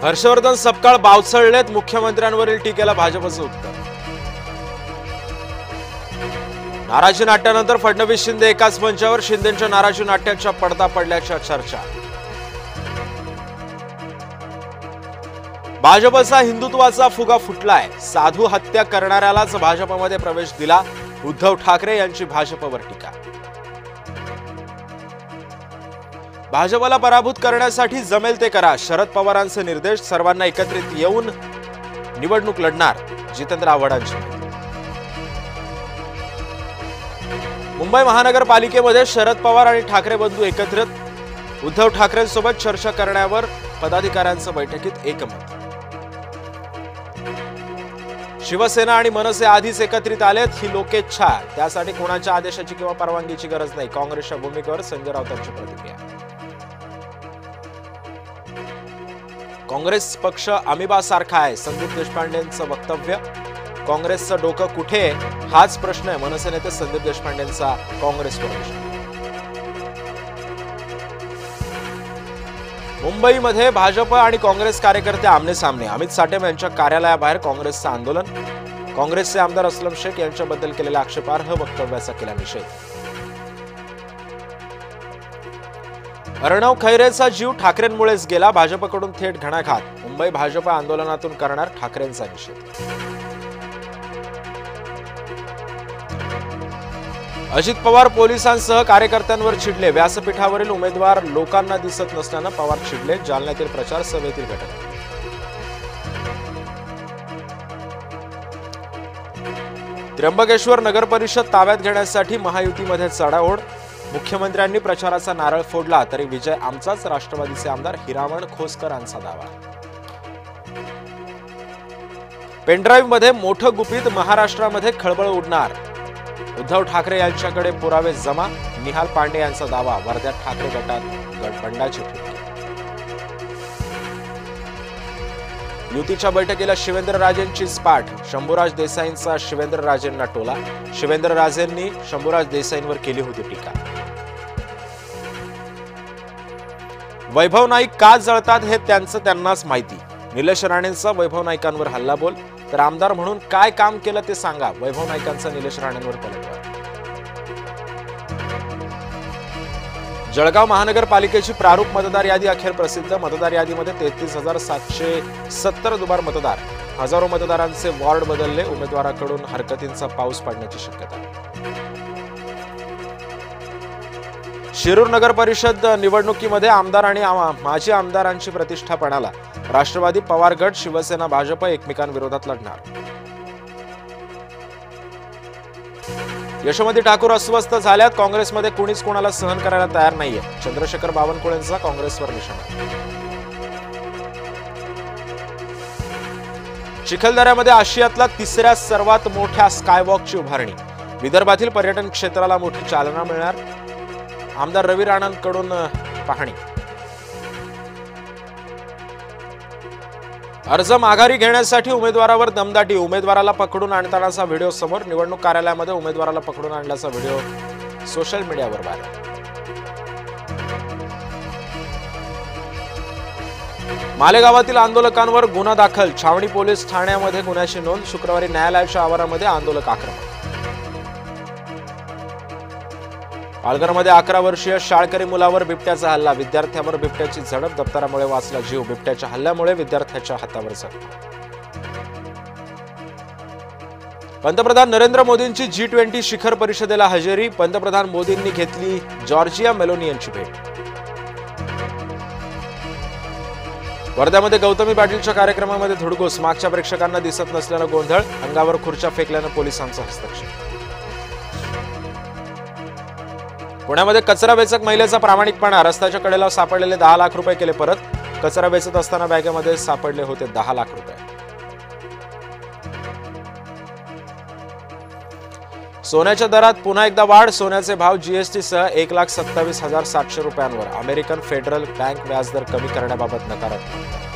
हर्षवर्धन सपकाळ बावचळलेत, मुख्यमंत्र्यांवरील टीकेला भाजपचं उत्तर। नाराजी नाट्यानंतर फडणवीस शिंदे एकाच मंचावर, शिंदेंच्या नाराजी नाट्याच्या पडदा पडल्याच्या चर्चा। भाजपचा हिंदुत्वाचा फुगा फुटलाय, साधू हत्या करणाऱ्यालाच भाजपमध्ये प्रवेश दिला, उद्धव ठाकरे यांची भाजपवर टीका। भाजपला पराभूत करण्यासाठी जमेल ते करा, शरद पवारांचे निर्देश, सर्वांना एकत्रित येऊन निवडणूक लढणार, जितेंद्र आव्हाडांची माहिती। मुंबई महानगरपालिकेमध्ये शरद पवार आणि ठाकरे बंधू एकत्रित, उद्धव ठाकरेंसोबत चर्चा करण्यावर पदाधिकाऱ्यांचं बैठकीत एकमत। शिवसेना आणि मनसे आधीच एकत्रित आलेत, ही लोकेच्छा, त्यासाठी कोणाच्या आदेशाची किंवा परवानगीची गरज नाही, काँग्रेसच्या भूमिकेवर संजय राऊतांची प्रतिक्रिया। काँग्रेस पक्ष अमिबासारखा आहे, संदीप देशपांडेंचं वक्तव्य। काँग्रेसचं डोकं कुठे हाच प्रश्न आहे, मनसे नेते संदीप देशपांडेंचा काँग्रेसवर प्रश्न। मुंबईमध्ये भाजप आणि काँग्रेस कार्यकर्ते आमने-सामने, अमित साठे यांच्या कार्यालयाबाहेर काँग्रेसचं आंदोलन। काँग्रेसचे आमदार असलम शेख यांच्याबद्दल केलेल्या आक्षेपार्ह वक्तव्याचा केला निषेध। अर्णव खैरेचा जीव ठाकरेंमुळेच गेला, भाजपकडून थेट घणाघात, मुंबई भाजप आंदोलनातून करणार ठाकरेंचा निषेध। अजित पवार पोलिसांसह कार्यकर्त्यांवर चिडले, व्यासपीठावरील उमेदवार लोकांना दिसत नसल्यानं पवार चिडले, जालन्यातील प्रचार सभेतील घटना। त्र्यंबकेश्वर नगर परिषद ताब्यात घेण्यासाठी महायुतीमध्ये चढाओढ, मुख्यमंत्र्यांनी प्रचाराचा नारळ फोडला तरी विजय आमचाच, राष्ट्रवादीचे आमदार हिरामण खोसकरांचा दावा। पेनड्राईव्ह मध्ये मोठं गुपित, महाराष्ट्रामध्ये खळबळ उडणार, उद्धव ठाकरे यांच्याकडे पुरावे जमा, निहाल पांडे यांचा दावा, वर्ध्यात ठाकरे गटात गटबंडाची फुटकी। युतीच्या बैठकीला शिवेंद्रराजेंचीच पाठ, शंभूराज देसाईंचा शिवेंद्रराजेंना टोला, शिवेंद्रराजेंनी शंभूराज देसाईंवर केली होती टीका। वैभव नाईक का जळतात हे त्यांचं त्यांनाच माहिती, निलेश राणेंचा वैभव नाईकांवर हल्लाबोल, तर आमदार म्हणून काय काम केलं ते सांगा, वैभव नाईकांचा निलेश राणेंवर पलटवार। जळगाव महानगरपालिकेची प्रारूप मतदार यादी अखेर प्रसिद्ध, मतदार यादीमध्ये 33,770 दुबार मतदार, हजारो मतदारांचे वॉर्ड बदलले, उमेदवाराकडून हरकतींचा पाऊस पडण्याची शक्यता। शिरूर नगर परिषद निवडणुकीमध्ये आमदार आणि माजी आमदारांची प्रतिष्ठा पणाला, राष्ट्रवादी पवार गट, शिवसेना भाजप एकमेकांविरोधात लढणार। यशोमती ठाकूर अस्वस्थ झाल्यात, काँग्रेसमध्ये कुणीच कोणाला सहन करायला तयार नाहीये, चंद्रशेखर बावनकुळेंचा काँग्रेसवर निशाणा। चिखलदऱ्यामध्ये आशियातला तिसऱ्या सर्वात मोठ्या स्कायवॉकची उभारणी, विदर्भातील पर्यटन क्षेत्राला मोठी चालना मिळणार, आमदार रवी राणांकडून पाहणी। अर्ज माघारी घेण्यासाठी उमेदवारावर दमदाटी, उमेदवाराला पकडून आणतानाचा व्हिडिओ समोर, निवडणूक कार्यालयामध्ये उमेदवाराला पकडून आणल्याचा व्हिडिओ सोशल मीडियावर व्हायरल। मालेगावातील आंदोलकांवर गुन्हा दाखल, छावणी पोलीस ठाण्यामध्ये गुन्ह्याची नोंद, शुक्रवारी न्यायालयाच्या आवारामध्ये आंदोलक आक्रमक। पालघरमध्ये 11 वर्षीय शाळकरी मुलावर बिबट्याचा हल्ला, विद्यार्थ्यावर बिबट्याची झडप, दप्तरामुळे वाचला जीव, बिबट्याच्या हल्ल्यामुळे विद्यार्थ्याच्या हातावर जखम। पंतप्रधान नरेंद्र मोदींची G20 शिखर परिषदेला हजेरी, पंतप्रधान मोदींनी घेतली जॉर्जिया मेलोनी यांची भेट। वर्ध्यामध्ये गौतमी पाटीलच्या कार्यक्रमामध्ये धुडगूस, मागच्या प्रेक्षकांना दिसत नसल्यानं गोंधळ, अंगावर खुर्च्या फेकल्यानं पोलिसांचा हस्तक्षेप। पुण्यामध्ये कचरा वेचक महिलेचा प्रामाणिकपणा, रस्त्याच्या कडेला सापडलेले 10 लाख रुपये केले परत, कचरा वेचत असताना बॅगेमध्ये सापडले होते 10 लाख रुपये। सोन्याच्या दरात पुन्हा एकदा वाढ, सोन्याचे भाव जीएसटी सह 1,27,700 रुपयांवर, अमेरिकन फेडरल बँक व्याजदर कमी करण्याबाबत नकारात्मकता।